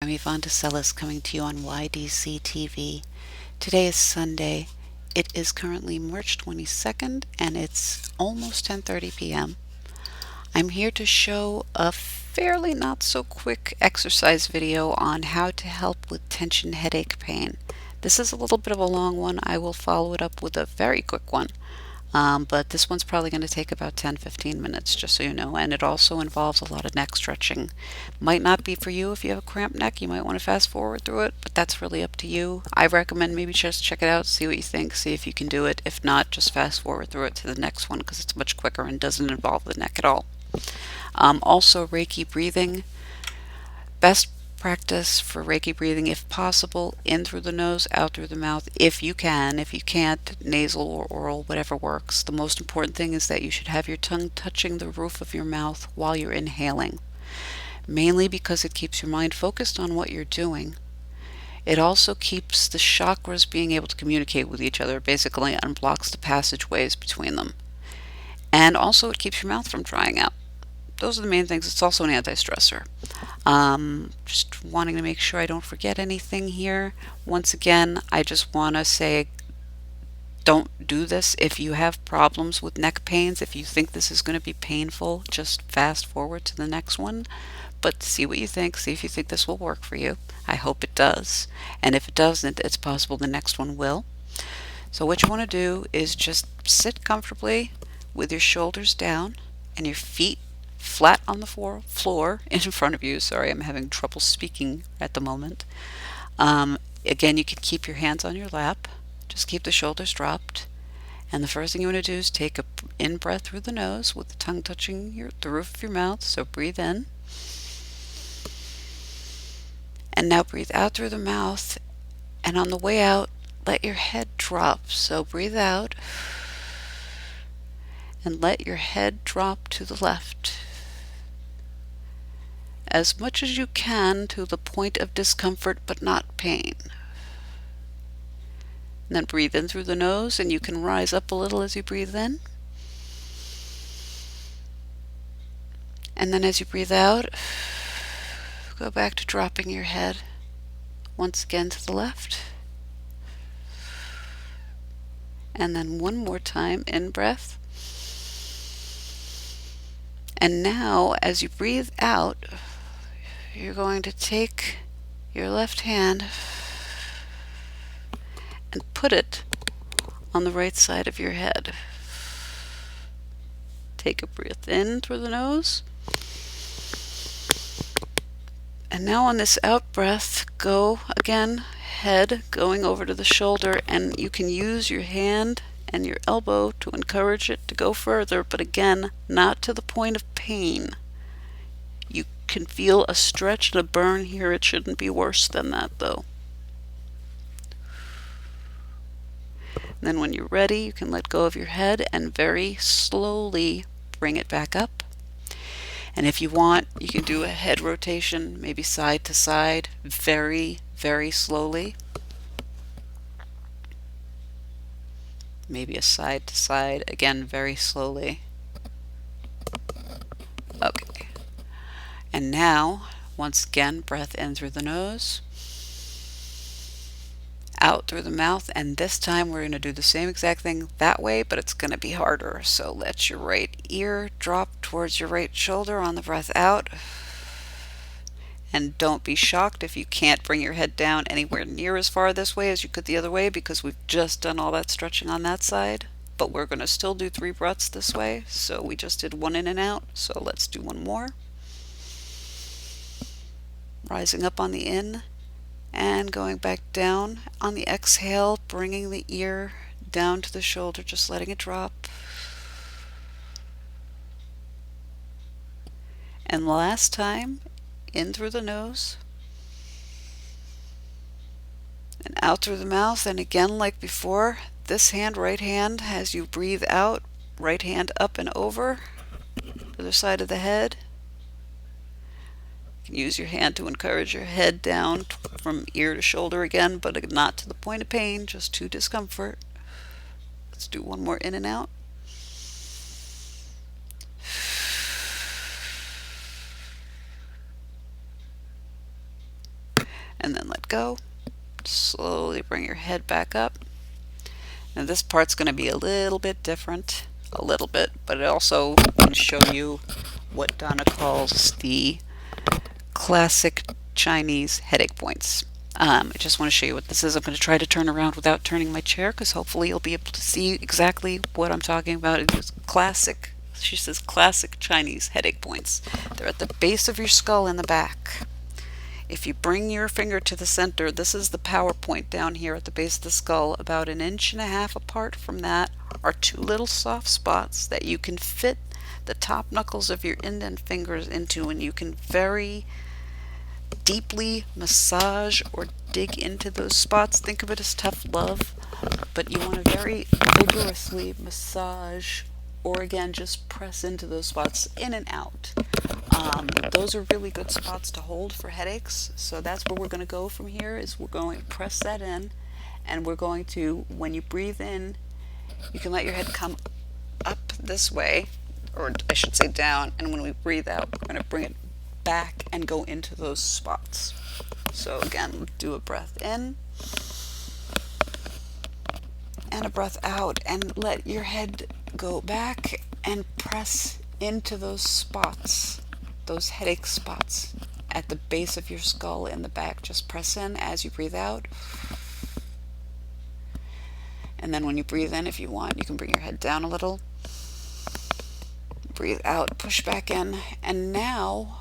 I'm Yvonne de Celis coming to you on YDCtv. Today is Sunday. It is currently March 22nd and it's almost 10:30 p.m. I'm here to show a fairly not so quick exercise video on how to help with tension headache pain. This is a little bit of a long one. I will follow it up with a very quick one. But this one's probably going to take about 10-15 minutes, just so you know, and it also involves a lot of neck stretching. Might not be for you if you have a cramped neck. You might want to fast forward through it, but that's really up to you. I recommend maybe just check it out, see what you think, see if you can do it. If not, just fast forward through it to the next one because it's much quicker and doesn't involve the neck at all. Also, Reiki breathing. Best practice for Reiki breathing, if possible, in through the nose, out through the mouth, if you can. If you can't, nasal or oral, whatever works. The most important thing is that you should have your tongue touching the roof of your mouth while you're inhaling, mainly because it keeps your mind focused on what you're doing. It also keeps the chakras being able to communicate with each other, basically unblocks the passageways between them. And also it keeps your mouth from drying out. Those are the main things. It's also an anti-stressor. Just wanting to make sure I don't forget anything here. Once again, I just want to say don't do this if you have problems with neck pains. If you think this is going to be painful, just fast forward to the next one. But see what you think. See if you think this will work for you. I hope it does. And if it doesn't, it's possible the next one will. So what you want to do is just sit comfortably with your shoulders down and your feet flat on the floor in front of you. Sorry, I'm having trouble speaking at the moment. Again, you can keep your hands on your lap. Just keep the shoulders dropped. And the first thing you want to do is take a in-breath through the nose with the tongue touching the roof of your mouth. So breathe in. And now breathe out through the mouth. And on the way out, let your head drop. So breathe out. And let your head drop to the left, as much as you can to the point of discomfort but not pain. And then breathe in through the nose, and you can rise up a little as you breathe in. And then as you breathe out, go back to dropping your head once again to the left. And then one more time, in breath. And now as you breathe out, you're going to take your left hand and put it on the right side of your head. Take a breath in through the nose. And now on this out breath, go again, head going over to the shoulder, and you can use your hand and your elbow to encourage it to go further, but again, not to the point of pain. You can feel a stretch and a burn here. It shouldn't be worse than that, though. And then when you're ready, you can let go of your head and very slowly bring it back up. And if you want, you can do a head rotation, maybe side to side, very, very slowly. Maybe a side to side, again, very slowly. Okay. And now, once again, breath in through the nose, out through the mouth, and this time we're going to do the same exact thing that way, but it's going to be harder. So let your right ear drop towards your right shoulder on the breath out. And don't be shocked if you can't bring your head down anywhere near as far this way as you could the other way, because we've just done all that stretching on that side. But we're going to still do 3 breaths this way. So we just did 1 in and out. So let's do 1 more. Rising up on the in and going back down on the exhale, bringing the ear down to the shoulder, just letting it drop. And last time, in through the nose and out through the mouth. And again, like before, this hand, right hand, as you breathe out, right hand up and over the other side of the head. You can use your hand to encourage your head down from ear to shoulder again, but not to the point of pain, just to discomfort. Let's do 1 more in and out. and then let go. Slowly bring your head back up. Now this part's going to be a little bit different, a little bit, but it also can show you what Donna calls the classic Chinese headache points. I just want to show you what this is. I'm going to try to turn around without turning my chair because hopefully you'll be able to see exactly what I'm talking about. It's classic, she says, classic Chinese headache points. They're at the base of your skull in the back. If you bring your finger to the center, this is the power point down here at the base of the skull. About 1.5 inches apart from that are two little soft spots that you can fit the top knuckles of your indent fingers into, and you can very deeply massage or dig into those spots. Think of it as tough love, but you want to very vigorously massage, or again just press into those spots, in and out. Those are really good spots to hold for headaches, so that's where we're going to go from here. Is we're going to press that in, and we're going to, when you breathe in, you can let your head come up this way, or I should say down, and when we breathe out, we're going to bring it back and go into those spots. So again, do a breath in and a breath out, and let your head go back and press into those spots, those headache spots at the base of your skull in the back. Just press in as you breathe out. And then when you breathe in, if you want, you can bring your head down a little. Breathe out, push back in, and now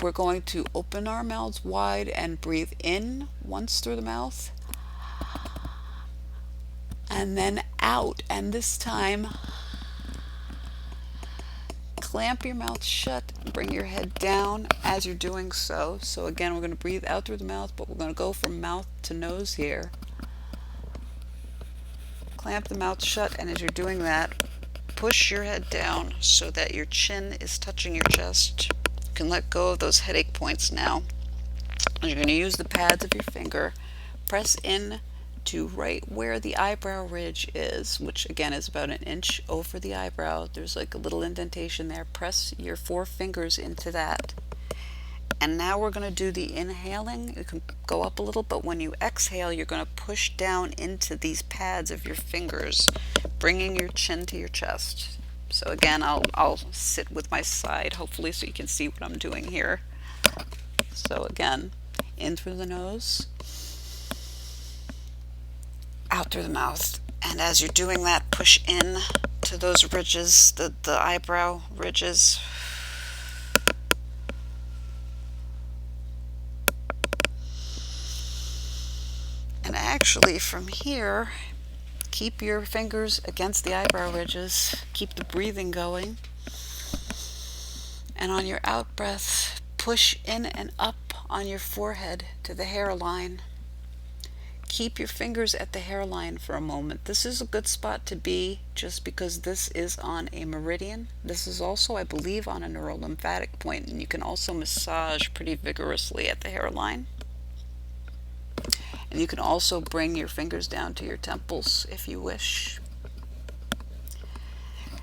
we're going to open our mouths wide and breathe in once through the mouth, and then out. And this time, clamp your mouth shut, bring your head down as you're doing so. So again, we're going to breathe out through the mouth, but we're going to go from mouth to nose here. Clamp the mouth shut, and as you're doing that, push your head down so that your chin is touching your chest. You can let go of those headache points now. You're going to use the pads of your finger. Press in to right where the eyebrow ridge is, which again is about 1 inch over the eyebrow. There's like a little indentation there. Press your 4 fingers into that. And now we're going to do the inhaling. You can go up a little, but when you exhale, you're going to push down into these pads of your fingers, bringing your chin to your chest. So again, I'll sit with my side, hopefully, so you can see what I'm doing here. So again, in through the nose, out through the mouth. And as you're doing that, push in to those ridges, the eyebrow ridges. And actually from here, keep your fingers against the eyebrow ridges, keep the breathing going, and on your out breath, push in and up on your forehead to the hairline. Keep your fingers at the hairline for a moment. This is a good spot to be just because this is on a meridian. This is also, I believe, on a neurolymphatic point, and you can also massage pretty vigorously at the hairline. And you can also bring your fingers down to your temples if you wish.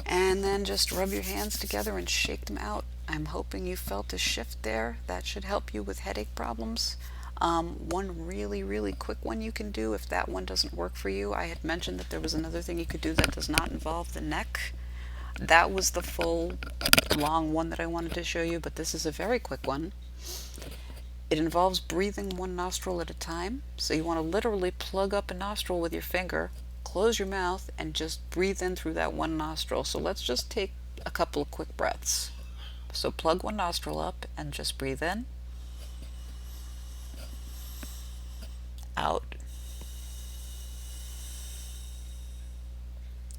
And then just rub your hands together and shake them out. I'm hoping you felt a shift there. That should help you with headache problems. One really quick one you can do if that one doesn't work for you. I had mentioned that there was another thing you could do that does not involve the neck. That was the full long one that I wanted to show you, but this is a very quick one. It involves breathing one nostril at a time. So you want to literally plug up a nostril with your finger, close your mouth, and just breathe in through that one nostril. So let's just take a couple of quick breaths. So plug one nostril up and just breathe in, out.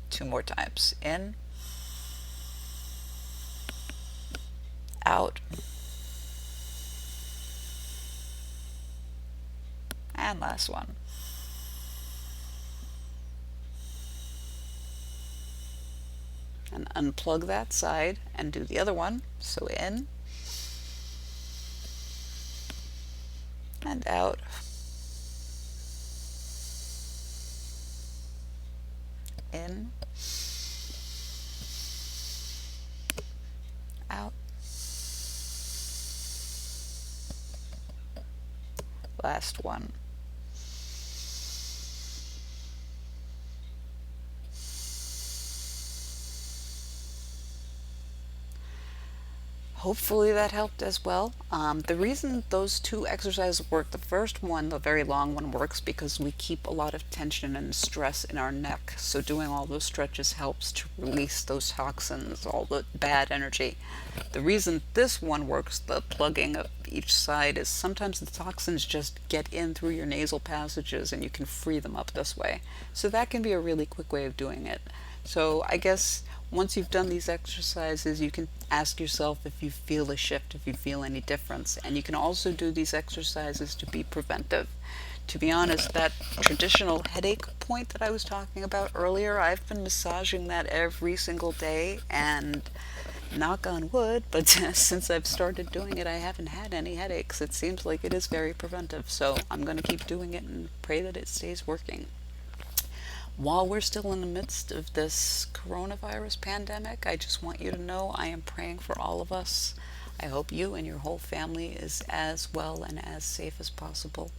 2 more times. In, out, and last one. And unplug that side and do the other one. So in and out. In, out, Last one. Hopefully that helped as well. The reason those two exercises work, the first one, the very long one, works because we keep a lot of tension and stress in our neck. So doing all those stretches helps to release those toxins, all the bad energy. The reason this one works, the plugging of each side, is sometimes the toxins just get in through your nasal passages and you can free them up this way. So that can be a really quick way of doing it. So I guess once you've done these exercises, you can ask yourself if you feel a shift, if you feel any difference. And you can also do these exercises to be preventive. To be honest, that traditional headache point that I was talking about earlier, I've been massaging that every single day, and knock on wood, but since I've started doing it, I haven't had any headaches. It seems like it is very preventive, so I'm going to keep doing it and pray that it stays working. While we're still in the midst of this coronavirus pandemic, I just want you to know I am praying for all of us. I hope you and your whole family is as well and as safe as possible.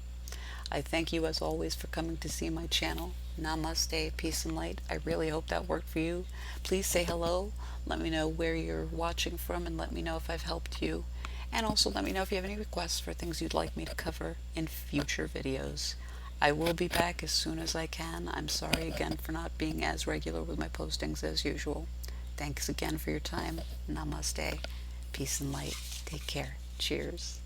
I thank you as always for coming to see my channel. Namaste, peace and light. I really hope that worked for you. Please say hello. Let me know where you're watching from and let me know if I've helped you. And also let me know if you have any requests for things you'd like me to cover in future videos. I will be back as soon as I can. I'm sorry again for not being as regular with my postings as usual. Thanks again for your time. Namaste. Peace and light. Take care. Cheers.